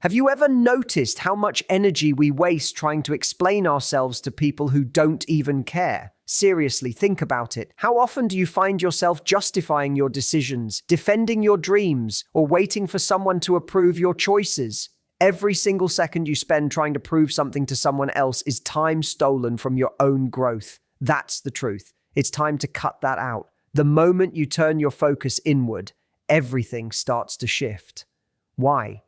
Have you ever noticed how much energy we waste trying to explain ourselves to people who don't even care? Seriously, think about it. How often do you find yourself justifying your decisions, defending your dreams, or waiting for someone to approve your choices? Every single second you spend trying to prove something to someone else is time stolen from your own growth. That's the truth. It's time to cut that out. The moment you turn your focus inward, everything starts to shift. Why?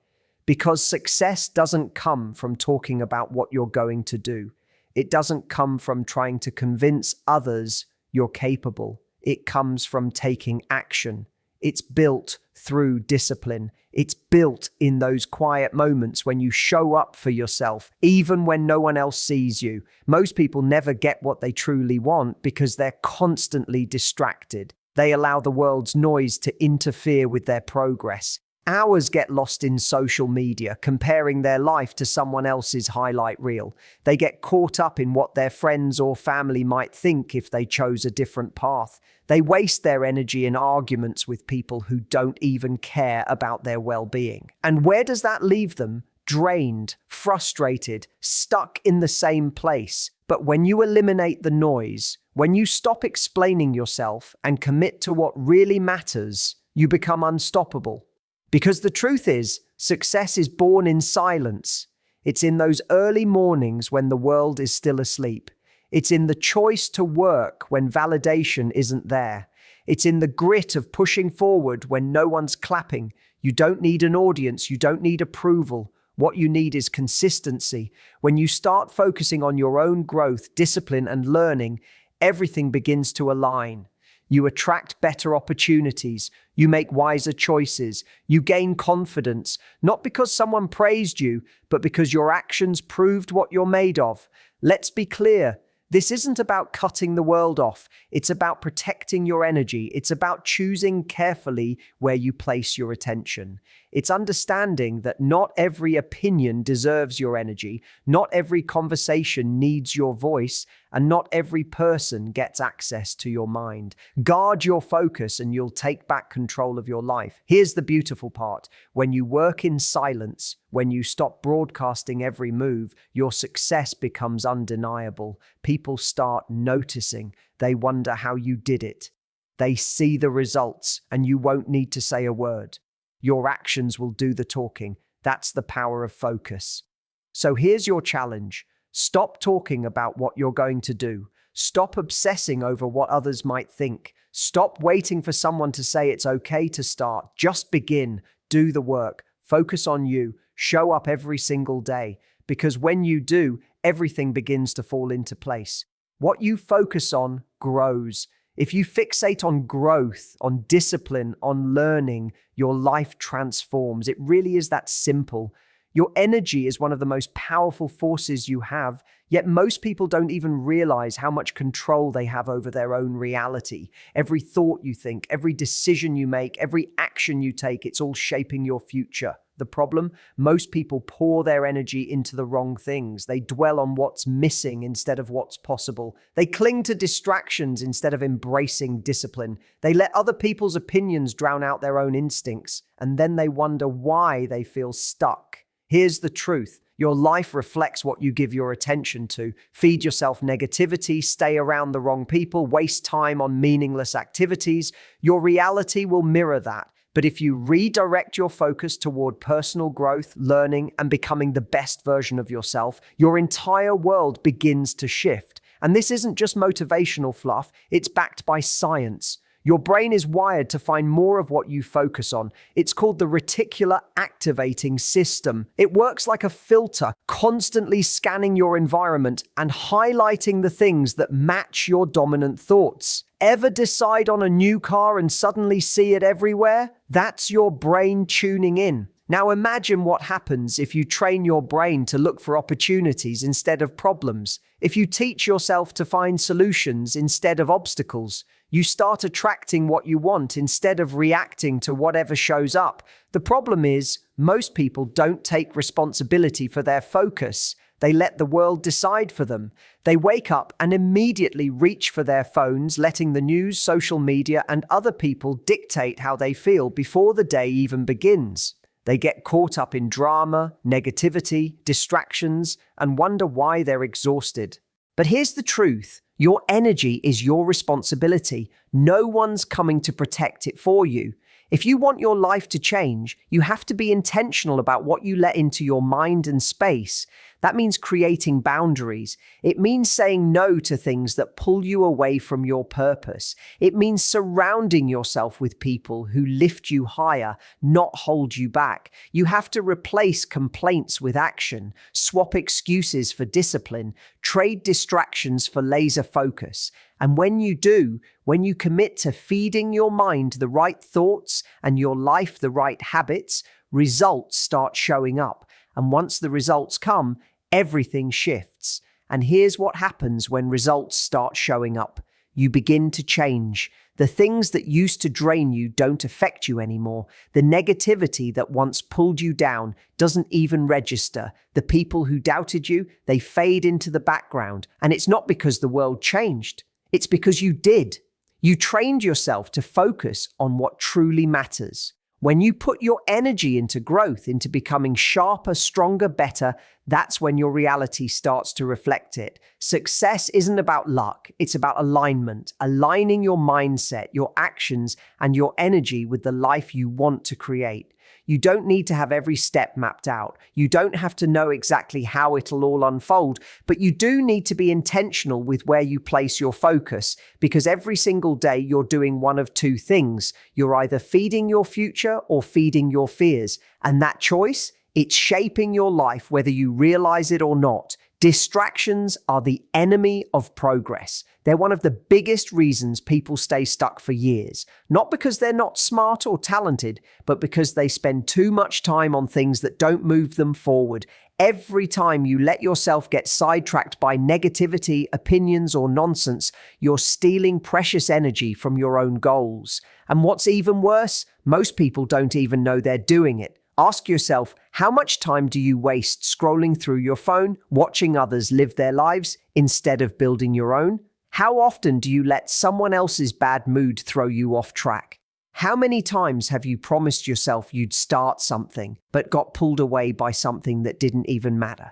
Because success doesn't come from talking about what you're going to do. It doesn't come from trying to convince others you're capable. It comes from taking action. It's built through discipline. It's built in those quiet moments when you show up for yourself, even when no one else sees you. Most people never get what they truly want because they're constantly distracted. They allow the world's noise to interfere with their progress. Hours get lost in social media, comparing their life to someone else's highlight reel. They get caught up in what their friends or family might think if they chose a different path. They waste their energy in arguments with people who don't even care about their well-being. And where does that leave them? Drained, frustrated, stuck in the same place. But when you eliminate the noise, when you stop explaining yourself and commit to what really matters, you become unstoppable. Because the truth is, success is born in silence. It's in those early mornings when the world is still asleep. It's in the choice to work when validation isn't there. It's in the grit of pushing forward when no one's clapping. You don't need an audience. You don't need approval. What you need is consistency. When you start focusing on your own growth, discipline, and learning, everything begins to align. You attract better opportunities. You make wiser choices. You gain confidence, not because someone praised you, but because your actions proved what you're made of. Let's be clear. This isn't about cutting the world off. It's about protecting your energy. It's about choosing carefully where you place your attention. It's understanding that not every opinion deserves your energy, not every conversation needs your voice, and not every person gets access to your mind. Guard your focus and you'll take back control of your life. Here's the beautiful part. When you work in silence, when you stop broadcasting every move, your success becomes undeniable. People start noticing. They wonder how you did it. They see the results, and you won't need to say a word. Your actions will do the talking. That's the power of focus. So here's your challenge. Stop talking about what you're going to do. Stop obsessing over what others might think. Stop waiting for someone to say it's okay to start. Just begin. Do the work. Focus on you. Show up every single day. Because when you do, everything begins to fall into place. What you focus on grows. If you fixate on growth, on discipline, on learning, your life transforms. It really is that simple. Your energy is one of the most powerful forces you have, yet most people don't even realize how much control they have over their own reality. Every thought you think, every decision you make, every action you take, it's all shaping your future. The problem? Most people pour their energy into the wrong things. They dwell on what's missing instead of what's possible. They cling to distractions instead of embracing discipline. They let other people's opinions drown out their own instincts, and then they wonder why they feel stuck. Here's the truth. Your life reflects what you give your attention to. Feed yourself negativity, stay around the wrong people, waste time on meaningless activities. Your reality will mirror that. But if you redirect your focus toward personal growth, learning, and becoming the best version of yourself, your entire world begins to shift. And this isn't just motivational fluff, it's backed by science. Your brain is wired to find more of what you focus on. It's called the reticular activating system. It works like a filter, constantly scanning your environment and highlighting the things that match your dominant thoughts. Ever decide on a new car and suddenly see it everywhere? That's your brain tuning in. Now imagine what happens if you train your brain to look for opportunities instead of problems. If you teach yourself to find solutions instead of obstacles, you start attracting what you want instead of reacting to whatever shows up. The problem is, most people don't take responsibility for their focus. They let the world decide for them. They wake up and immediately reach for their phones, letting the news, social media, and other people dictate how they feel before the day even begins. They get caught up in drama, negativity, distractions, and wonder why they're exhausted. But here's the truth. Your energy is your responsibility. No one's coming to protect it for you. If you want your life to change, you have to be intentional about what you let into your mind and space. That means creating boundaries. It means saying no to things that pull you away from your purpose. It means surrounding yourself with people who lift you higher, not hold you back. You have to replace complaints with action, swap excuses for discipline, trade distractions for laser focus. And when you do, when you commit to feeding your mind the right thoughts and your life the right habits, results start showing up. And once the results come, everything shifts. And here's what happens when results start showing up. You begin to change. The things that used to drain you don't affect you anymore. The negativity that once pulled you down doesn't even register. The people who doubted you, they fade into the background. And it's not because the world changed. It's because you did. You trained yourself to focus on what truly matters. When you put your energy into growth, into becoming sharper, stronger, better, that's when your reality starts to reflect it. Success isn't about luck, it's about alignment, aligning your mindset, your actions, and your energy with the life you want to create. You don't need to have every step mapped out. You don't have to know exactly how it'll all unfold, but you do need to be intentional with where you place your focus, because every single day you're doing one of two things. You're either feeding your future or feeding your fears. And that choice, it's shaping your life whether you realize it or not. Distractions are the enemy of progress. They're one of the biggest reasons people stay stuck for years. Not because they're not smart or talented, but because they spend too much time on things that don't move them forward. Every time you let yourself get sidetracked by negativity, opinions, or nonsense, you're stealing precious energy from your own goals. And what's even worse, most people don't even know they're doing it. Ask yourself, how much time do you waste scrolling through your phone, watching others live their lives instead of building your own? How often do you let someone else's bad mood throw you off track? How many times have you promised yourself you'd start something, but got pulled away by something that didn't even matter?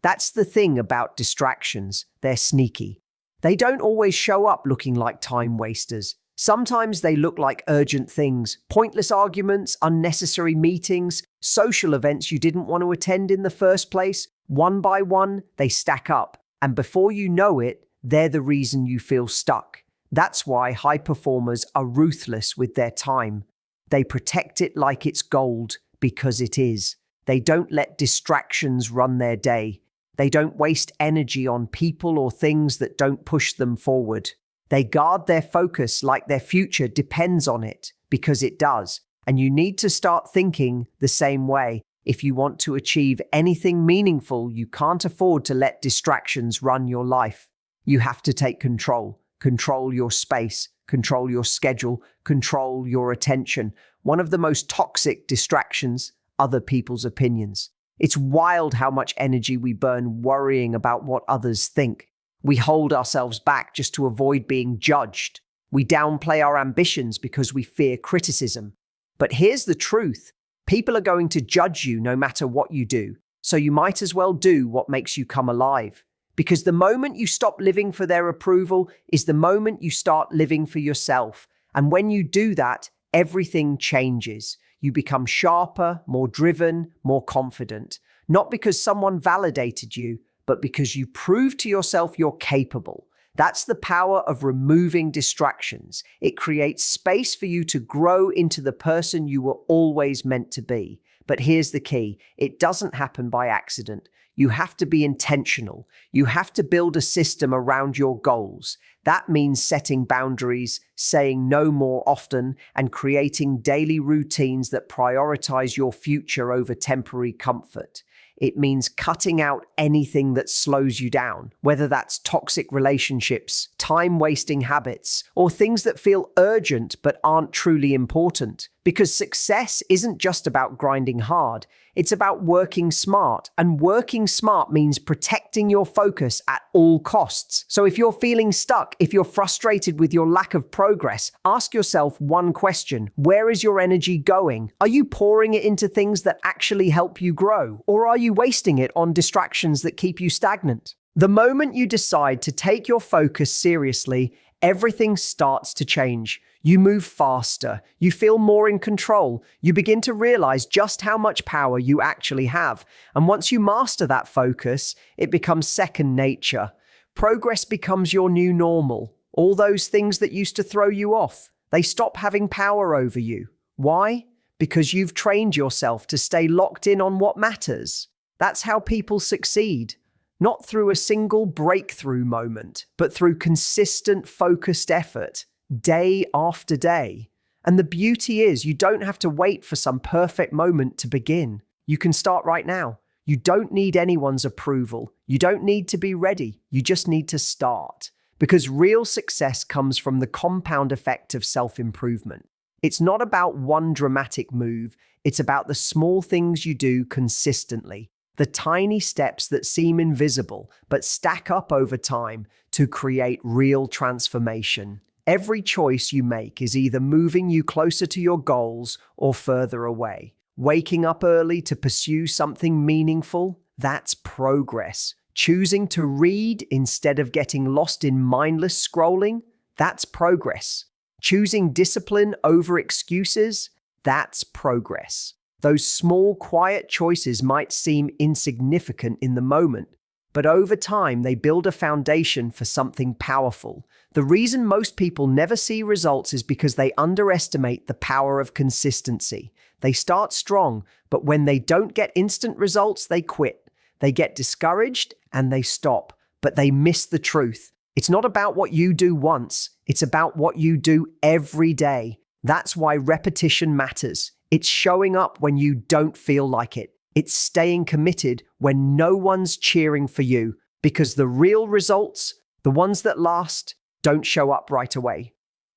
That's the thing about distractions. They're sneaky. They don't always show up looking like time wasters. Sometimes they look like urgent things, pointless arguments, unnecessary meetings, social events you didn't want to attend in the first place. One by one, they stack up. And before you know it, they're the reason you feel stuck. That's why high performers are ruthless with their time. They protect it like it's gold, because it is. They don't let distractions run their day. They don't waste energy on people or things that don't push them forward. They guard their focus like their future depends on it, because it does. And you need to start thinking the same way. If you want to achieve anything meaningful, you can't afford to let distractions run your life. You have to take control. Control your space, control your schedule, control your attention. One of the most toxic distractions, other people's opinions. It's wild how much energy we burn worrying about what others think. We hold ourselves back just to avoid being judged. We downplay our ambitions because we fear criticism. But here's the truth. People are going to judge you no matter what you do. So you might as well do what makes you come alive. Because the moment you stop living for their approval is the moment you start living for yourself. And when you do that, everything changes. You become sharper, more driven, more confident. Not because someone validated you, but because you prove to yourself you're capable. That's the power of removing distractions. It creates space for you to grow into the person you were always meant to be. But here's the key. It doesn't happen by accident. You have to be intentional. You have to build a system around your goals. That means setting boundaries, saying no more often, and creating daily routines that prioritize your future over temporary comfort. It means cutting out anything that slows you down, whether that's toxic relationships, time-wasting habits, or things that feel urgent but aren't truly important. Because success isn't just about grinding hard, it's about working smart. And working smart means protecting your focus at all costs. So if you're feeling stuck, if you're frustrated with your lack of progress, ask yourself one question. Where is your energy going? Are you pouring it into things that actually help you grow? Or are you wasting it on distractions that keep you stagnant? The moment you decide to take your focus seriously, everything starts to change. You move faster, you feel more in control, you begin to realize just how much power you actually have. And once you master that focus, it becomes second nature. Progress becomes your new normal. All those things that used to throw you off, they stop having power over you. Why? Because you've trained yourself to stay locked in on what matters. That's how people succeed. Not through a single breakthrough moment, but through consistent, focused effort, day after day. And the beauty is, you don't have to wait for some perfect moment to begin. You can start right now. You don't need anyone's approval. You don't need to be ready. You just need to start. Because real success comes from the compound effect of self-improvement. It's not about one dramatic move. It's about the small things you do consistently. The tiny steps that seem invisible but stack up over time to create real transformation. Every choice you make is either moving you closer to your goals or further away. Waking up early to pursue something meaningful, that's progress. Choosing to read instead of getting lost in mindless scrolling, that's progress. Choosing discipline over excuses, that's progress. Those small, quiet choices might seem insignificant in the moment, but over time they build a foundation for something powerful. The reason most people never see results is because they underestimate the power of consistency. They start strong, but when they don't get instant results, they quit. They get discouraged and they stop, but they miss the truth. It's not about what you do once, it's about what you do every day. That's why repetition matters. It's showing up when you don't feel like it. It's staying committed when no one's cheering for you, because the real results, the ones that last, don't show up right away.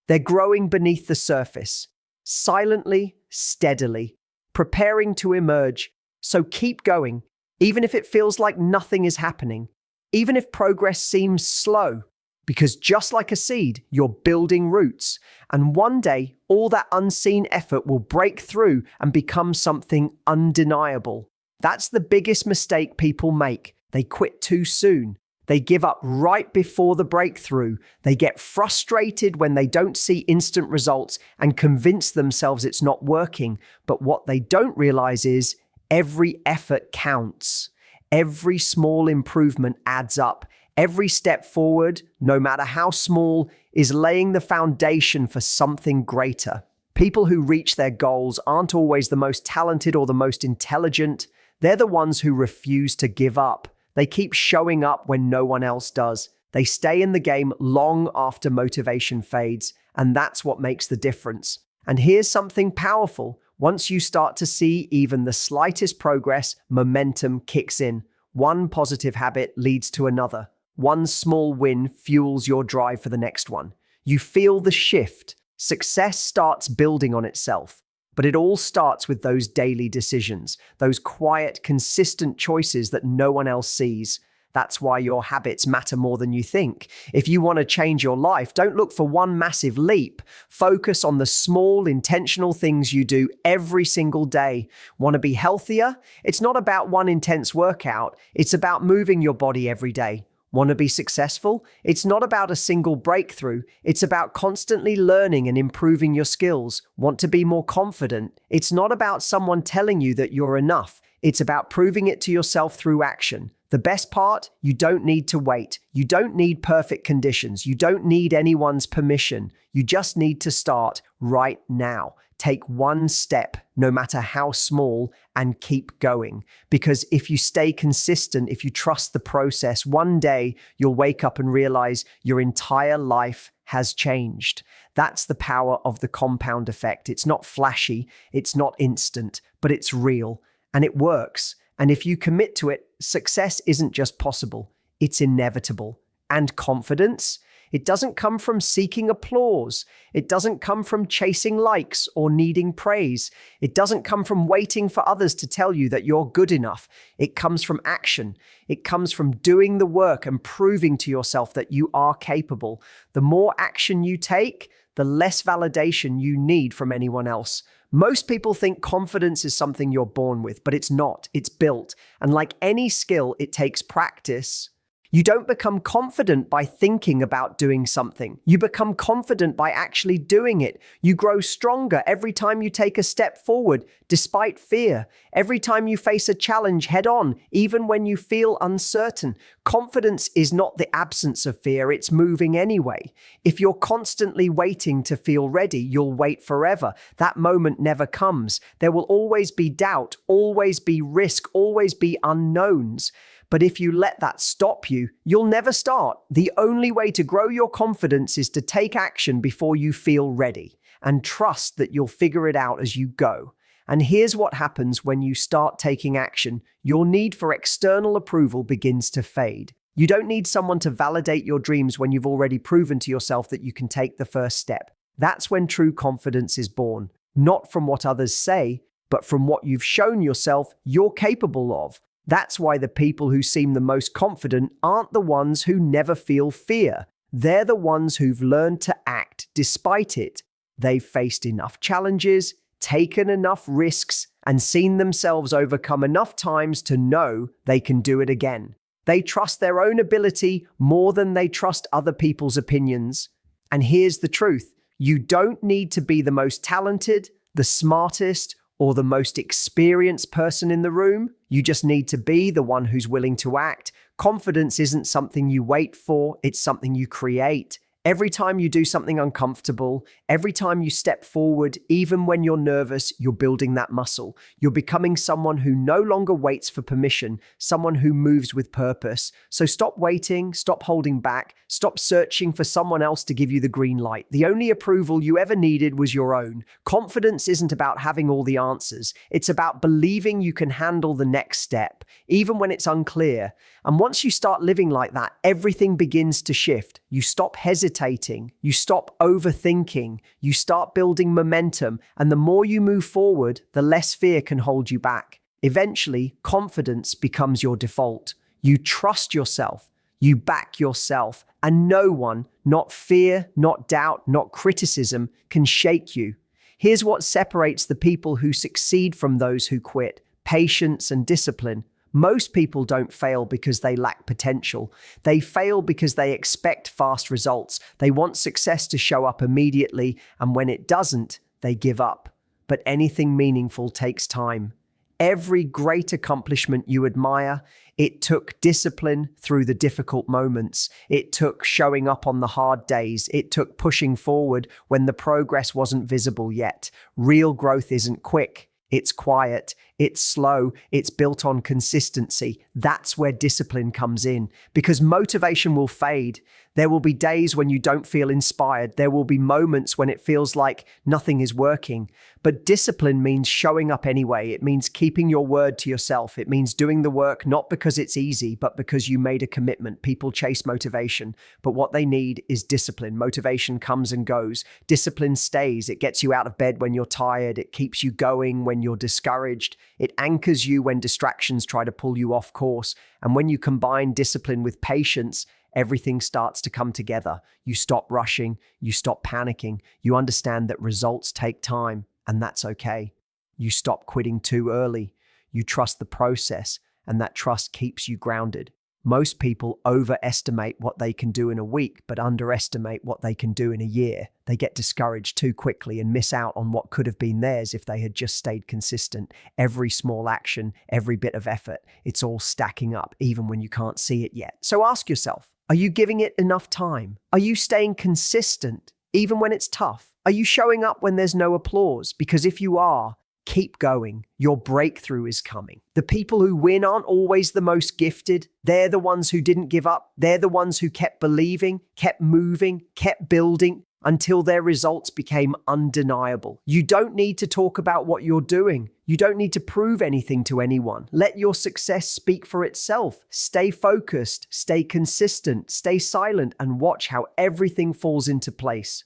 They're growing beneath the surface, silently, steadily, preparing to emerge. So keep going, even if it feels like nothing is happening, even if progress seems slow. Because just like a seed, you're building roots. And one day, all that unseen effort will break through and become something undeniable. That's the biggest mistake people make. They quit too soon. They give up right before the breakthrough. They get frustrated when they don't see instant results and convince themselves it's not working. But what they don't realize is every effort counts. Every small improvement adds up. Every step forward, no matter how small, is laying the foundation for something greater. People who reach their goals aren't always the most talented or the most intelligent. They're the ones who refuse to give up. They keep showing up when no one else does. They stay in the game long after motivation fades, and that's what makes the difference. And here's something powerful. Once you start to see even the slightest progress, momentum kicks in. One positive habit leads to another. One small win fuels your drive for the next one. You feel the shift. Success starts building on itself. But it all starts with those daily decisions, those quiet, consistent choices that no one else sees. That's why your habits matter more than you think. If you want to change your life, don't look for one massive leap. Focus on the small, intentional things you do every single day. Want to be healthier? It's not about one intense workout. It's about moving your body every day. Want to be successful? It's not about a single breakthrough. It's about constantly learning and improving your skills. Want to be more confident? It's not about someone telling you that you're enough. It's about proving it to yourself through action. The best part? You don't need to wait. You don't need perfect conditions. You don't need anyone's permission. You just need to start right now. Take one step, no matter how small, and keep going. Because if you stay consistent, if you trust the process, one day you'll wake up and realize your entire life has changed. That's the power of the compound effect. It's not flashy, it's not instant, but it's real, and it works. And if you commit to it, success isn't just possible, it's inevitable. And confidence? It doesn't come from seeking applause. It doesn't come from chasing likes or needing praise. It doesn't come from waiting for others to tell you that you're good enough. It comes from action. It comes from doing the work and proving to yourself that you are capable. The more action you take, the less validation you need from anyone else. Most people think confidence is something you're born with, but it's not. It's built. And like any skill, it takes practice. You don't become confident by thinking about doing something. You become confident by actually doing it. You grow stronger every time you take a step forward, despite fear. Every time you face a challenge head on, even when you feel uncertain. Confidence is not the absence of fear, it's moving anyway. If you're constantly waiting to feel ready, you'll wait forever. That moment never comes. There will always be doubt, always be risk, always be unknowns. But if you let that stop you, you'll never start. The only way to grow your confidence is to take action before you feel ready and trust that you'll figure it out as you go. And here's what happens when you start taking action. Your need for external approval begins to fade. You don't need someone to validate your dreams when you've already proven to yourself that you can take the first step. That's when true confidence is born, not from what others say, but from what you've shown yourself you're capable of. That's why the people who seem the most confident aren't the ones who never feel fear. They're the ones who've learned to act despite it. They've faced enough challenges, taken enough risks, and seen themselves overcome enough times to know they can do it again. They trust their own ability more than they trust other people's opinions. And here's the truth. You don't need to be the most talented, the smartest, or the most experienced person in the room. You just need to be the one who's willing to act. Confidence isn't something you wait for, it's something you create. Every time you do something uncomfortable, every time you step forward, even when you're nervous, you're building that muscle. You're becoming someone who no longer waits for permission, someone who moves with purpose. So stop waiting, stop holding back, stop searching for someone else to give you the green light. The only approval you ever needed was your own. Confidence isn't about having all the answers. It's about believing you can handle the next step, even when it's unclear. And once you start living like that, everything begins to shift. You stop hesitating, you stop overthinking, you start building momentum, and the more you move forward, the less fear can hold you back. Eventually, confidence becomes your default. You trust yourself, you back yourself, and no one, not fear, not doubt, not criticism, can shake you. Here's what separates the people who succeed from those who quit: patience and discipline. Most people don't fail because they lack potential. They fail because they expect fast results. They want success to show up immediately, and when it doesn't, they give up. But anything meaningful takes time. Every great accomplishment you admire, it took discipline through the difficult moments. It took showing up on the hard days. It took pushing forward when the progress wasn't visible yet. Real growth isn't quick. It's quiet, it's slow, it's built on consistency. That's where discipline comes in, because motivation will fade. There will be days when you don't feel inspired. There will be moments when it feels like nothing is working. But discipline means showing up anyway. It means keeping your word to yourself. It means doing the work not because it's easy, but because you made a commitment. People chase motivation, but what they need is discipline. Motivation comes and goes. Discipline stays. It gets you out of bed when you're tired. It keeps you going when you're discouraged. It anchors you when distractions try to pull you off course. And when you combine discipline with patience, everything starts to come together. You stop rushing, you stop panicking, you understand that results take time, and that's okay. You stop quitting too early, you trust the process, and that trust keeps you grounded. Most people overestimate what they can do in a week, but underestimate what they can do in a year. They get discouraged too quickly and miss out on what could have been theirs if they had just stayed consistent. Every small action, every bit of effort, it's all stacking up, even when you can't see it yet. So ask yourself, are you giving it enough time? Are you staying consistent, even when it's tough? Are you showing up when there's no applause? Because if you are, keep going. Your breakthrough is coming. The people who win aren't always the most gifted. They're the ones who didn't give up. They're the ones who kept believing, kept moving, kept building. until their results became undeniable. You don't need to talk about what you're doing. You don't need to prove anything to anyone. Let your success speak for itself. Stay focused, stay consistent, stay silent, and watch how everything falls into place.